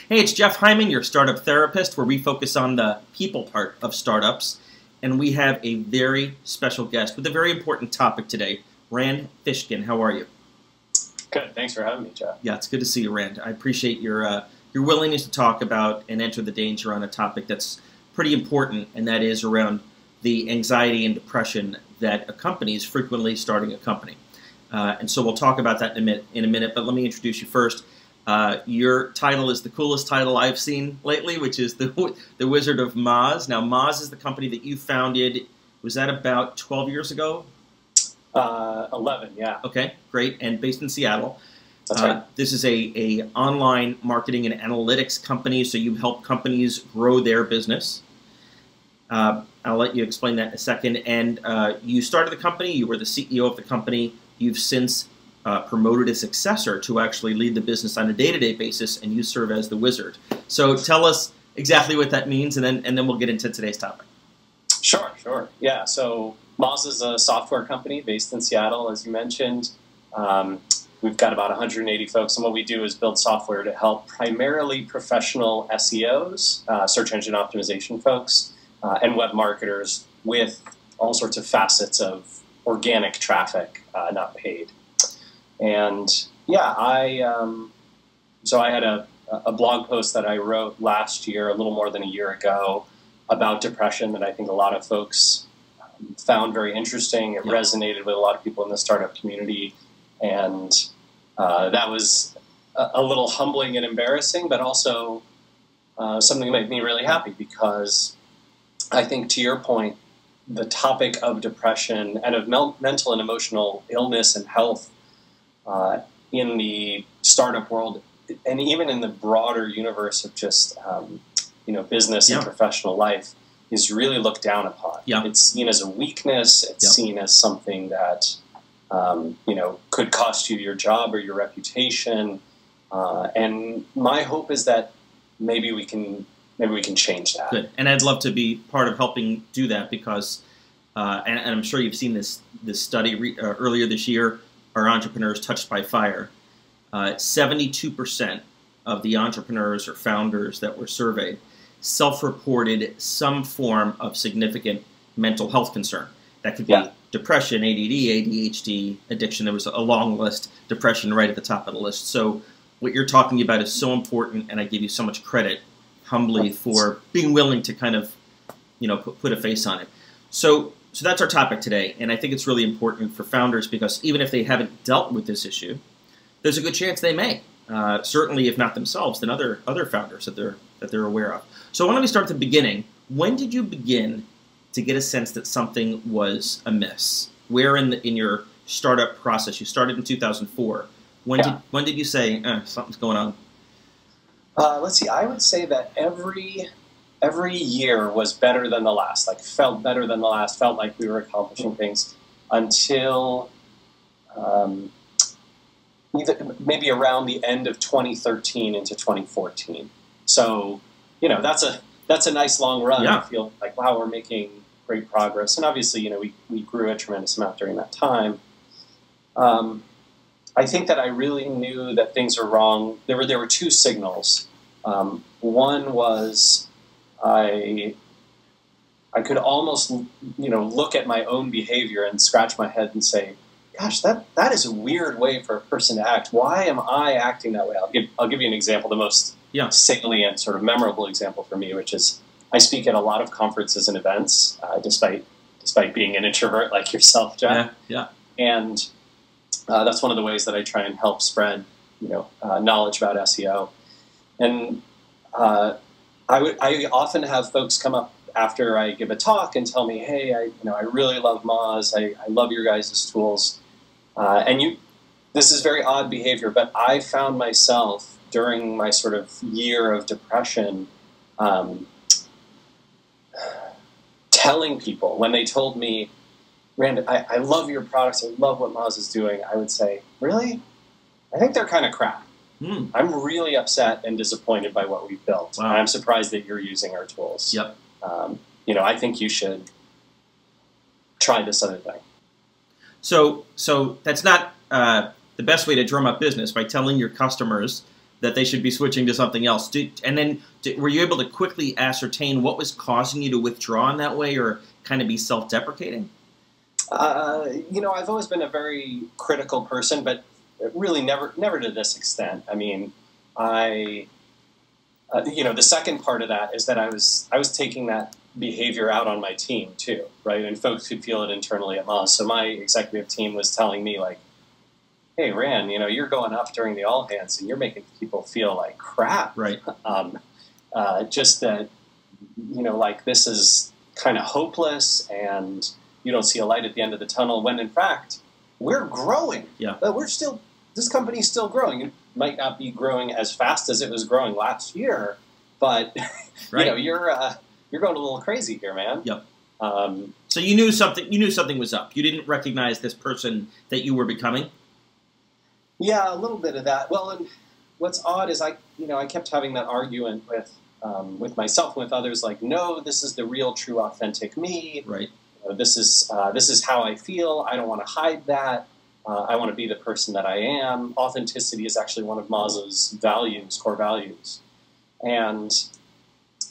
Hey, it's Jeff Hyman, your startup therapist, where we focus on the people part of startups. And we have a very special guest with a very important topic today. Rand Fishkin, how are you? Good. Thanks for having me, Jeff. Yeah, it's good to see you, Rand. I appreciate your willingness to talk about and enter the danger on a topic that's pretty important, and that is around the anxiety and depression that accompanies frequently starting a company. And so we'll talk about that in a minute, but let me introduce you first. Your title is the coolest title I've seen lately, which is the Wizard of Moz. Now, Moz is the company that you founded. Was that about 12 years ago? 11, yeah. Okay, great, and based in Seattle. That's right. This is a online marketing and analytics company, so you help companies grow their business. I'll let you explain that in a second. And you started the company. You were the CEO of the company. You've since promoted a successor to actually lead the business on a day-to-day basis, and you serve as the wizard. So tell us exactly what that means, and then we'll get into today's topic. Sure. Yeah, so Moz is a software company based in Seattle, as you mentioned. We've got about 180 folks, and what we do is build software to help primarily professional SEOs, search engine optimization folks, and web marketers with all sorts of facets of organic traffic, not paid. And yeah, so I had a blog post that I wrote last year, a little more than a year ago, about depression that I think a lot of folks found very interesting. It resonated with a lot of people in the startup community, and that was a little humbling and embarrassing, but also something that made me really happy, because I think, to your point, the topic of depression and of mental and emotional illness and health in the startup world, and even in the broader universe of just business and professional life, is really looked down upon. It's seen as a weakness. It's seen as something that could cost you your job or your reputation. And my hope is that maybe we can change that. Good, and I'd love to be part of helping do that, because, and I'm sure you've seen this study earlier this year. Are entrepreneurs touched by fire? 72% of the entrepreneurs or founders that were surveyed self-reported some form of significant mental health concern. That could be depression, ADD, ADHD, addiction. There was a long list. Depression right at the top of the list. So what you're talking about is so important, and I give you so much credit, humbly, for being willing to kind of, put a face on it. So that's our topic today, and I think it's really important for founders, because even if they haven't dealt with this issue, there's a good chance they may. Certainly, if not themselves, then other founders that they're aware of. So why don't we start at the beginning? When did you begin to get a sense that something was amiss? Where in your startup process? You started in 2004. When did you say something's going on? Let's see. I would say that every year was better than the last. Like, felt better than the last. Felt like we were accomplishing things until maybe around the end of 2013 into 2014. So that's a nice long run. I feel like, wow, we're making great progress. And obviously, we grew a tremendous amount during that time. I think that I really knew that things were wrong. There were two signals. One was I could almost look at my own behavior and scratch my head and say, gosh, that is a weird way for a person to act. Why am I acting that way? I'll give you an example, the most salient, sort of memorable example for me, which is I speak at a lot of conferences and events, despite being an introvert like yourself, Jeff. And that's one of the ways that I try and help spread knowledge about SEO. And I often have folks come up after I give a talk and tell me, hey, I really love Moz. I love your guys' tools. This is very odd behavior, but I found myself during my sort of year of depression telling people, when they told me, Rand, I love your products, I love what Moz is doing, I would say, really? I think they're kind of crap. I'm really upset and disappointed by what we've built. Wow. I'm surprised that you're using our tools. I think you should try this other thing. So that's not the best way to drum up business, by telling your customers that they should be switching to something else. Were you able to quickly ascertain what was causing you to withdraw in that way or kind of be self-deprecating? I've always been a very critical person, but really never to this extent. I mean, the second part of that is that I was taking that behavior out on my team too, right? And folks could feel it internally at Moz. So my executive team was telling me like, hey, Rand, you're going up during the all hands and you're making people feel like crap. Right. Just that, like this is kind of hopeless and you don't see a light at the end of the tunnel when in fact we're growing. Yeah. But this company's still growing. It might not be growing as fast as it was growing last year, but right. You're going a little crazy here, man. Yep. So you knew something was up. You didn't recognize this person that you were becoming? Yeah, a little bit of that. Well, and what's odd is I kept having that argument with myself and with others, like, no, this is the real, true, authentic me. Right. This is how I feel. I don't want to hide that. I want to be the person that I am. Authenticity is actually one of Moz's values, core values. And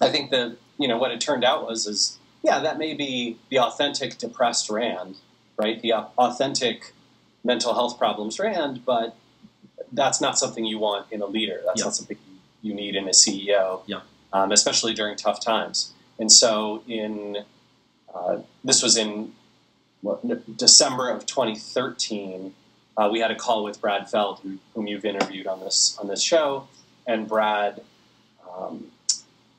I think that, what it turned out is that may be the authentic depressed Rand, right? The authentic mental health problems Rand, but that's not something you want in a leader. That's not something you need in a CEO, especially during tough times. And so this was in December of 2013, we had a call with Brad Feld, whom you've interviewed on this show, and Brad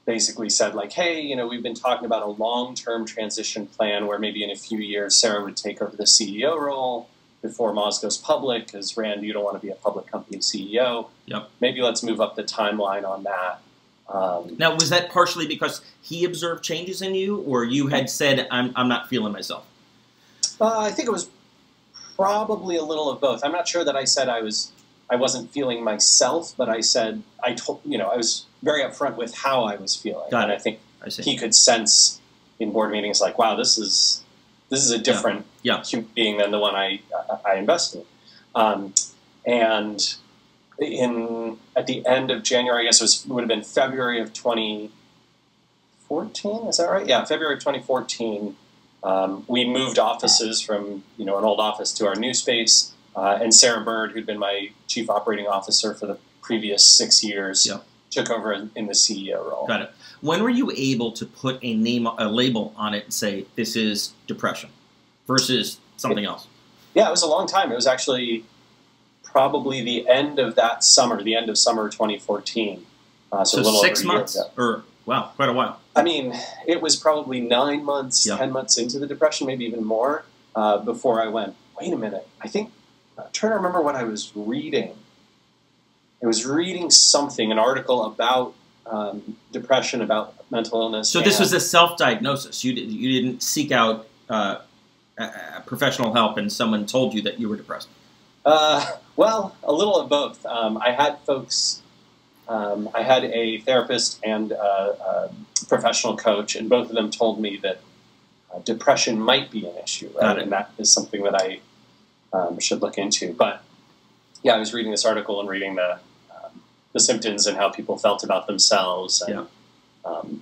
basically said, like, hey, we've been talking about a long-term transition plan where maybe in a few years Sarah would take over the CEO role before Moz goes public, because Rand, you don't want to be a public company CEO. Yep. Maybe let's move up the timeline on that. Now, was that partially because he observed changes in you, or you had said, I'm not feeling myself? I think it was probably a little of both. I'm not sure that I said I wasn't feeling myself, but I said, I was very upfront with how I was feeling. Got it. And I think he could sense in board meetings, like, wow, this is a different human being than the one I invested in. And at the end of January, I guess it would have been February of 2014, is that right? Yeah, February of 2014, we moved offices from an old office to our new space, and Sarah Bird, who'd been my chief operating officer for the previous 6 years, took over in the CEO role. Got it. When were you able to put a label on it and say, this is depression versus something else? Yeah, it was a long time. It was actually probably the end of that summer, the end of summer 2014. So a little 6 over a year months? ago. Wow, quite a while. I mean, it was probably 9 months, 10 months into the depression, maybe even more, before I went, wait a minute, I'm trying to remember what I was reading. I was reading something, an article about depression, about mental illness. So this was a self-diagnosis. You didn't seek out professional help and someone told you that you were depressed? Well, a little of both. I had folks, I had a therapist and a professional coach, and both of them told me that depression might be an issue, right? And that is something that I should look into. But yeah, I was reading this article and reading the symptoms and how people felt about themselves. And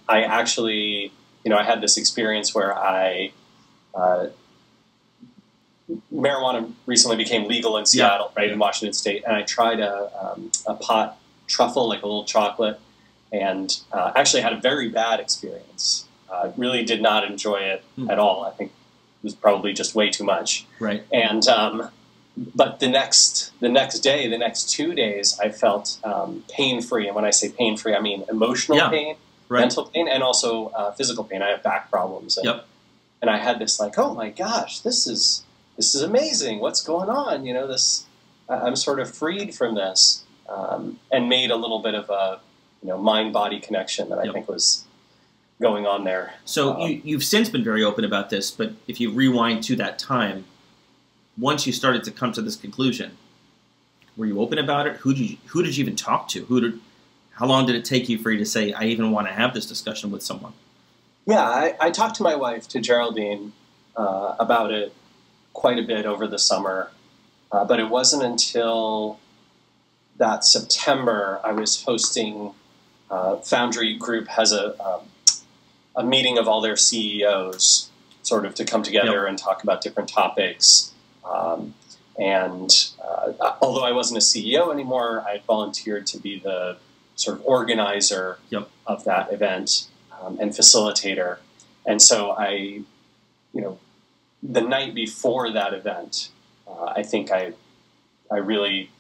I actually, I had this experience where marijuana recently became legal in Seattle, right, in Washington State, and I tried a pot truffle, like a little chocolate, and actually had a very bad experience. Really did not enjoy it at all. I think it was probably just way too much. Right. And but the next day, the next 2 days, I felt pain-free. And when I say pain-free, I mean emotional pain, mental pain, and also physical pain. I have back problems. And, and I had this like, oh my gosh, this is amazing. What's going on? I'm sort of freed from this, and made a little bit of a mind-body connection that I think was going on there. So you've since been very open about this, but if you rewind to that time, once you started to come to this conclusion, were you open about it? Who did you even talk to? How long did it take you for you to say, I even want to have this discussion with someone? Yeah, I talked to my wife, to Geraldine, about it quite a bit over the summer, but it wasn't until that September, I was hosting, Foundry Group has a meeting of all their CEOs, sort of to come together and talk about different topics. Although I wasn't a CEO anymore, I volunteered to be the sort of organizer of that event and facilitator. And so the night before that event, I think I really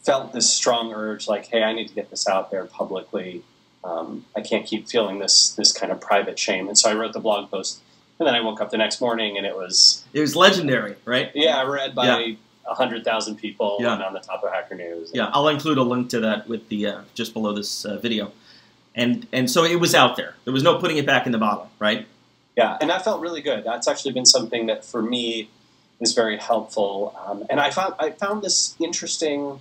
felt this strong urge, like, hey, I need to get this out there publicly. I can't keep feeling this kind of private shame. And so I wrote the blog post, and then I woke up the next morning, and it was legendary, right? Yeah, read by 100,000 people and on the top of Hacker News. Yeah, I'll include a link to that with the just below this video. And so it was out there. There was no putting it back in the bottle, right? Yeah, and that felt really good. That's actually been something that for me is very helpful. And I found this interesting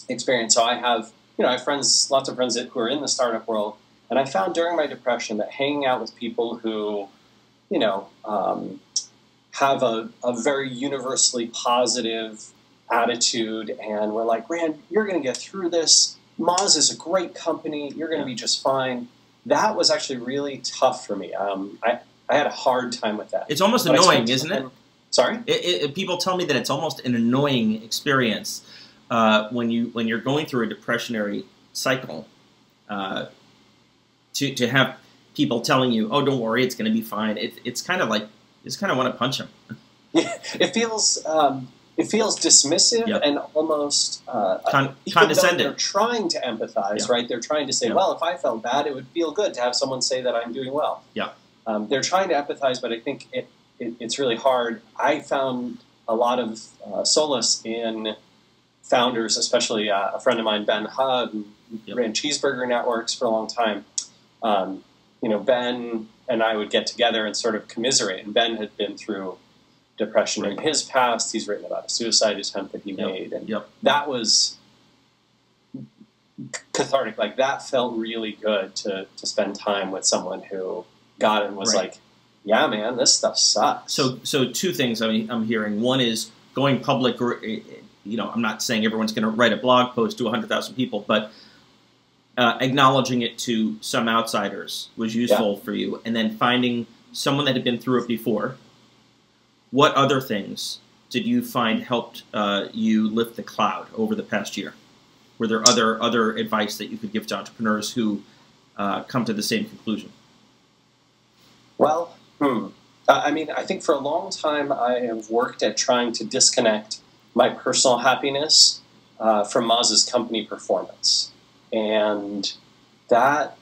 experience. So I have friends, lots of friends who are in the startup world, and I found during my depression that hanging out with people who, have a very universally positive attitude, and we're like, Rand, you're going to get through this. Moz is a great company. You're going to be just fine. That was actually really tough for me. I had a hard time with that. It's almost annoying, isn't it? Sorry? People tell me that it's almost an annoying experience when you're going through a depressionary cycle to have people telling you, "Oh, don't worry, it's going to be fine." It's kind of like you just kind of want to punch them. Yeah, it feels dismissive and almost condescending. They're trying to empathize, right? They're trying to say, "Well, if I felt bad, it would feel good to have someone say that I'm doing well." Yeah, they're trying to empathize, but I think it's really hard. I found a lot of solace in founders, especially a friend of mine, Ben Hug, who ran Cheeseburger Networks for a long time. Ben and I would get together and sort of commiserate. And Ben had been through depression in his past. He's written about a suicide attempt that he made. And that was cathartic. Like, that felt really good to spend time with someone who got it and was like, yeah, man, this stuff sucks. So two things I'm hearing. One is going public, or, I'm not saying everyone's going to write a blog post to 100,000 people, but acknowledging it to some outsiders was useful for you, and then finding someone that had been through it before. What other things did you find helped you lift the cloud over the past year? Were there other advice that you could give to entrepreneurs who come to the same conclusion? Well, I think for a long time I have worked at trying to disconnect my personal happiness from Moz's company performance. And that,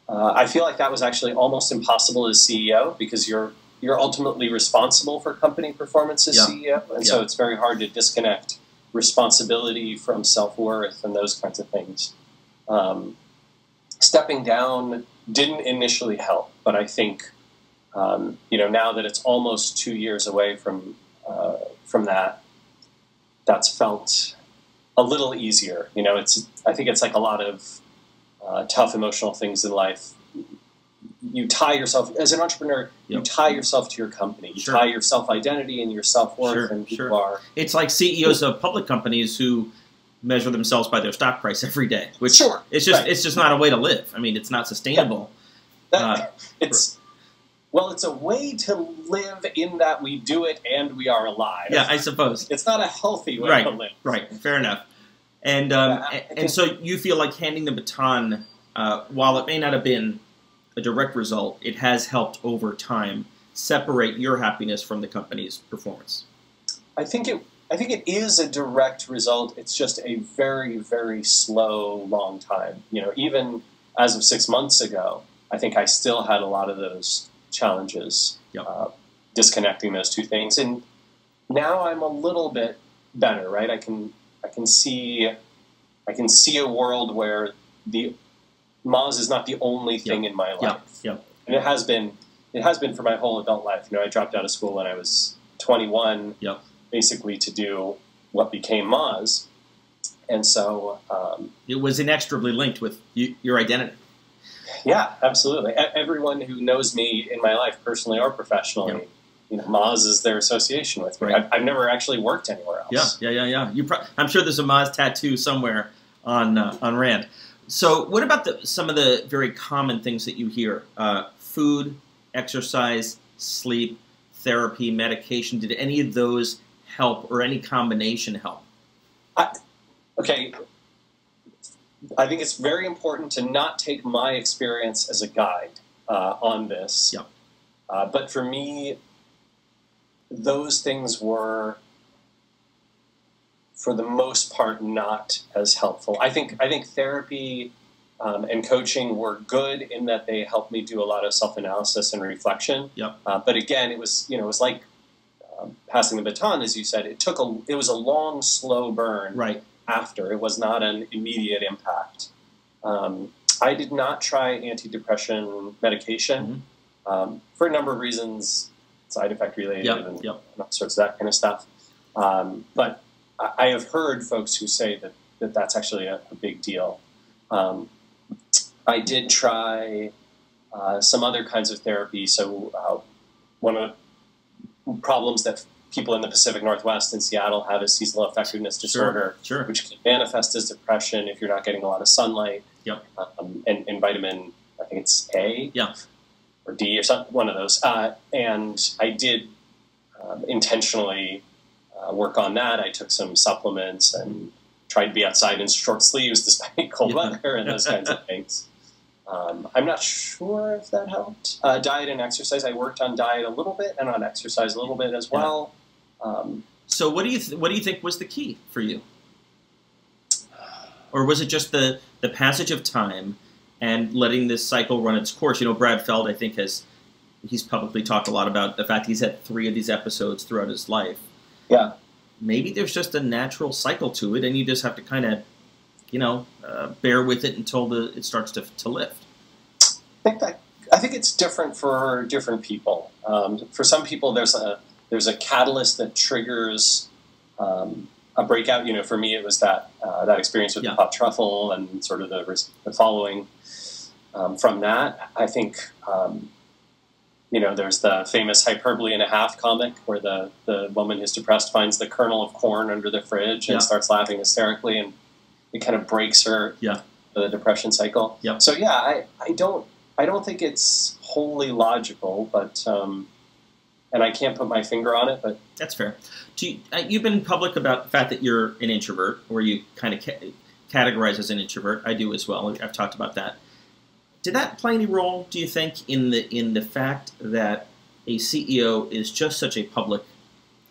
I feel like that was actually almost impossible as CEO, because you're ultimately responsible for company performance as CEO. And so it's very hard to disconnect responsibility from self-worth and those kinds of things. Stepping down didn't initially help, but I think, now that it's almost 2 years away from that, that's felt a little easier. I think it's like a lot of tough emotional things in life. You tie yourself, as an entrepreneur, you tie yourself to your company. You tie your self-identity and your self-worth and who you are. It's like CEOs of public companies who measure themselves by their stock price every day, which it's just not a way to live. I mean, it's not sustainable. It's a way to live in that we do it and we are alive. Yeah, I suppose. It's not a healthy way to live. Right, fair enough. And so you feel like handing the baton, while it may not have been a direct result, it has helped over time separate your happiness from the company's performance. I think it is a direct result. It's just a very, very slow, long time. Even as of 6 months ago, I think I still had a lot of those challenges, disconnecting those two things. And now I'm a little bit better, right? I can see a world where the Moz is not the only thing in my life. And it has been for my whole adult life. I dropped out of school when I was 21, basically to do what became Moz. And so it was inextricably linked with your identity. Yeah, absolutely. Everyone who knows me in my life, personally or professionally, Moz is their association with me. Right. I've never actually worked anywhere else. Yeah. I'm sure there's a Moz tattoo somewhere on Rand. So what about some of the very common things that you hear? Food, exercise, sleep, therapy, medication. Did any of those help, or any combination help? Okay. I think it's very important to not take my experience as a guide on this. Yeah. But for me, those things were, for the most part, not as helpful. I think therapy and coaching were good in that they helped me do a lot of self-analysis and reflection. Yep. But again, it was like passing the baton, as you said. It was a long, slow burn. Right. After. It was not an immediate impact. I did not try antidepressant medication for a number of reasons, side effect related and all sorts of that kind of stuff. But I have heard folks who say that that's actually a big deal. I did try some other kinds of therapy. So one of the problems that people in the Pacific Northwest and Seattle have is seasonal affectiveness disorder, which can manifest as depression if you're not getting a lot of sunlight. Yep. And vitamin, I think it's A or D or something, one of those. And I did intentionally work on that. I took some supplements and tried to be outside in short sleeves despite cold weather and those kinds of things. I'm not sure if that helped. Diet and exercise. I worked on diet a little bit and on exercise a little bit as well. So what do you think was the key for you? Or was it just the passage of time and letting this cycle run its course? Brad Feld, I think, he's publicly talked a lot about the fact he's had 3 of these episodes throughout his life. Yeah. Maybe there's just a natural cycle to it, and you just have to kind of, bear with it until it starts to lift. I think it's different for different people. For some people, there's a catalyst that triggers a breakout. For me, it was that experience with the pop truffle and sort of the following from that. I think there's the famous Hyperbole and a Half comic where the woman who's depressed finds the kernel of corn under the fridge and starts laughing hysterically, and it kind of breaks her the depression cycle. Yep. So I don't think it's wholly logical, but and I can't put my finger on it, but that's fair. You've been public about the fact that you're an introvert, or you kind of categorize as an introvert. I do as well. I've talked about that. Did that play any role, do you think, in the fact that a CEO is just such a public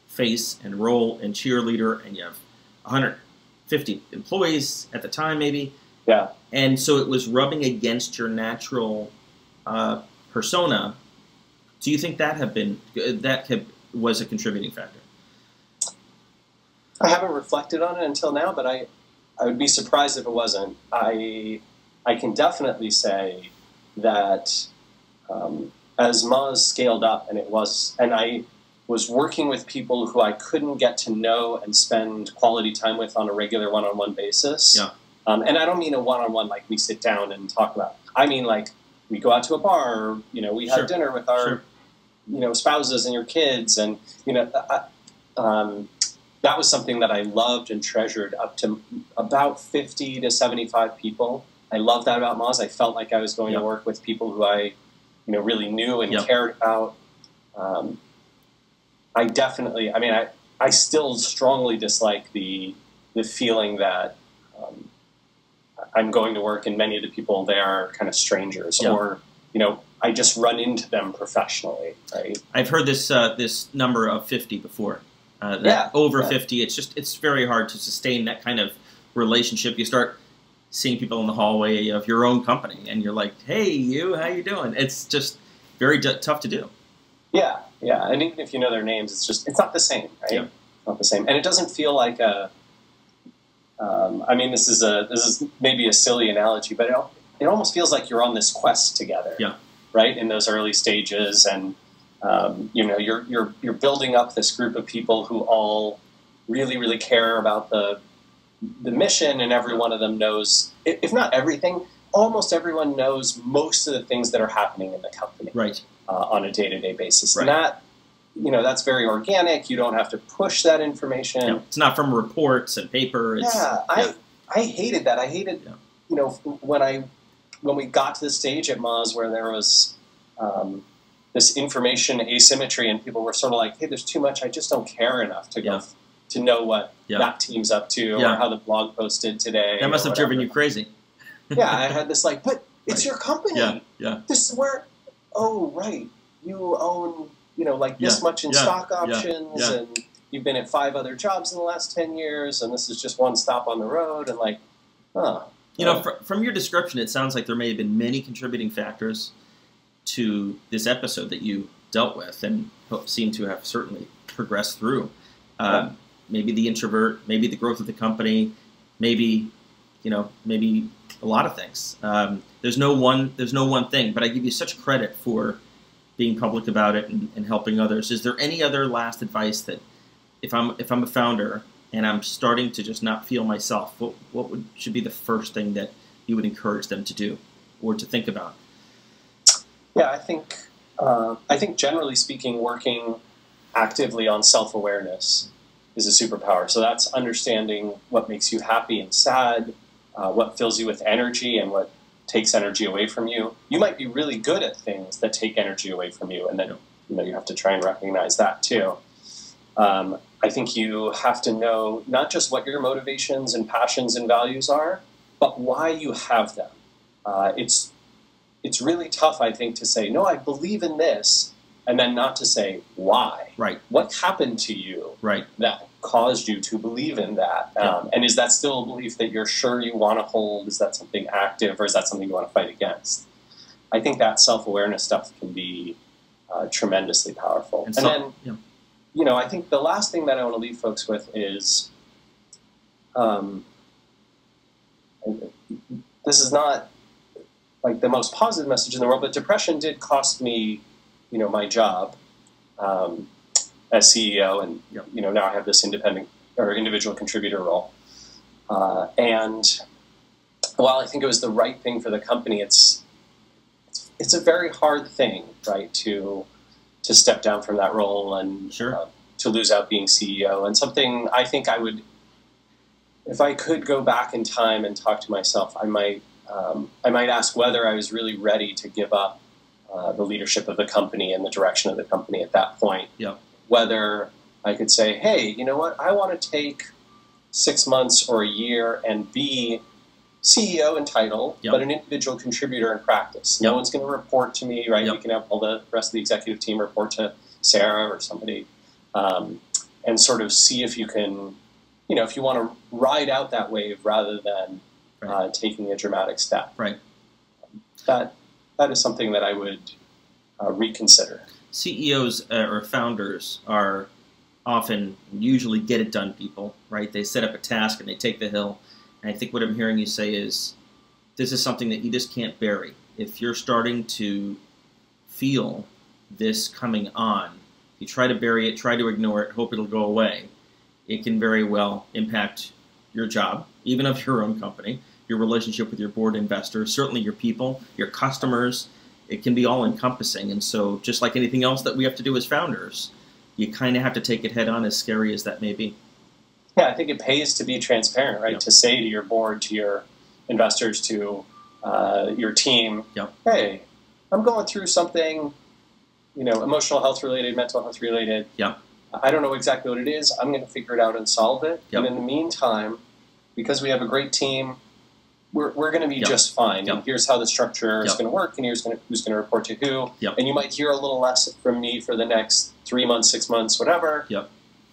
face and role and cheerleader, and you have 150 employees at the time, maybe? Yeah. And so it was rubbing against your natural persona. Do you think that was a contributing factor? I haven't reflected on it until now, but I would be surprised if it wasn't. I can definitely say that as Moz scaled up, and I was working with people who I couldn't get to know and spend quality time with on a regular one-on-one basis. Yeah. And I don't mean a one-on-one like we sit down and talk about. I mean like we go out to a bar, or, we have dinner with our, spouses and your kids, and that was something that I loved and treasured. Up to about 50 to 75 people. I loved that about Moz. I felt like I was going to work with people who I, really knew and cared about. I definitely. I mean, I still strongly dislike the feeling that I'm going to work and many of the people there are kind of strangers, or I just run into them professionally. Right? I've heard this number of 50 before. Over 50, it's very hard to sustain that kind of relationship. You start seeing people in the hallway of your own company, and you're like, "Hey, you, how you doing?" It's just very tough to do. Yeah, and even if you know their names, it's not the same, right? Yeah. Not the same, and it doesn't feel like a. I mean, this is maybe a silly analogy, but it almost feels like you're on this quest together. Yeah. Right, in those early stages, and you're building up this group of people who all really, really care about the mission, and every one of them knows, if not everything, almost everyone knows most of the things that are happening in the company, right, on a day-to-day basis. Right. And that's very organic. You don't have to push that information. Yeah. It's not from reports and paper. I hated that. I hated, when we got to the stage at Moz where there was this information asymmetry and people were sort of like, hey, there's too much. I just don't care enough to go to know what that team's up to or how the blog post did today. That must have driven you crazy. Yeah, I had this but it's your company. Yeah. This is where, right, you own, this much in stock options and you've been at 5 other jobs in the last 10 years and this is just one stop on the road and from your description, it sounds like there may have been many contributing factors to this episode that you dealt with and seem to have certainly progressed through. Maybe the introvert, maybe the growth of the company, maybe a lot of things. There's no one thing, but I give you such credit for being public about it and helping others. Is there any other last advice that if I'm a founder and I'm starting to just not feel myself, what should be the first thing that you would encourage them to do or to think about? Yeah, I think generally speaking, working actively on self-awareness is a superpower. So that's understanding what makes you happy and sad, what fills you with energy and what takes energy away from you. You might be really good at things that take energy away from you, and then you have to try and recognize that too. I think you have to know not just what your motivations and passions and values are, but why you have them. It's really tough, I think, to say, no, I believe in this, and then not to say why. Right. What happened to you that caused you to believe in that? And is that still a belief that you're sure you want to hold? Is that something active, or is that something you want to fight against? I think that self-awareness stuff can be tremendously powerful. And then, I think the last thing that I want to leave folks with is, this is not like the most positive message in the world, but depression did cost me, my job as CEO, and now I have this independent or individual contributor role. And while I think it was the right thing for the company, it's a very hard thing, right, to step down from that role and to lose out being CEO. And something I think I would, if I could go back in time and talk to myself, I might ask whether I was really ready to give up the leadership of the company and the direction of the company at that point. Whether I could say, hey, you know what, I want to take 6 months or a year and be CEO in title, but an individual contributor in practice. No one's going to report to me, right? You can have all the rest of the executive team report to Sarah or somebody, and sort of see if you can, if you want to ride out that wave rather than taking a dramatic step. Right. That is something that I would reconsider. CEOs or founders are often usually get-it-done people, right? They set up a task and they take the hill. And I think what I'm hearing you say is this is something that you just can't bury. If you're starting to feel this coming on, you try to bury it, try to ignore it, hope it'll go away, it can very well impact your job, even of your own company, your relationship with your board investors, certainly your people, your customers. It can be all-encompassing. And so just like anything else that we have to do as founders, you kind of have to take it head on, as scary as that may be. Yeah, I think it pays to be transparent, right? To say to your board, to your investors, to your team, hey, I'm going through something, emotional health related, mental health related. I don't know exactly what it is. I'm going to figure it out and solve it. And in the meantime, because we have a great team, we're going to be just fine. And here's how the structure is going to work, and here's who's going to report to who. And you might hear a little less from me for the next 3 months, 6 months, whatever.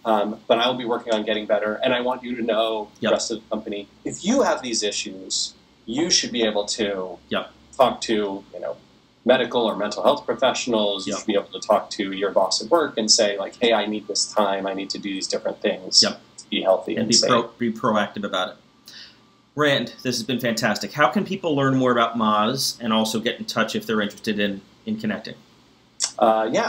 But I'll be working on getting better. And I want you to know, the rest of the company, if you have these issues, you should be able to talk to, medical or mental health professionals. You should be able to talk to your boss at work and say, like, hey, I need this time. I need to do these different things to be healthy and safe. Be proactive about it. Rand, this has been fantastic. How can people learn more about Moz and also get in touch if they're interested in connecting?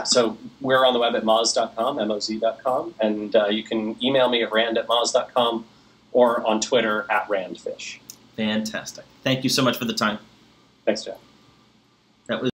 So we're on the web at moz.com, moz.com, and you can email me at rand@moz.com or on Twitter at randfish. Fantastic. Thank you so much for the time. Thanks, Jeff. That was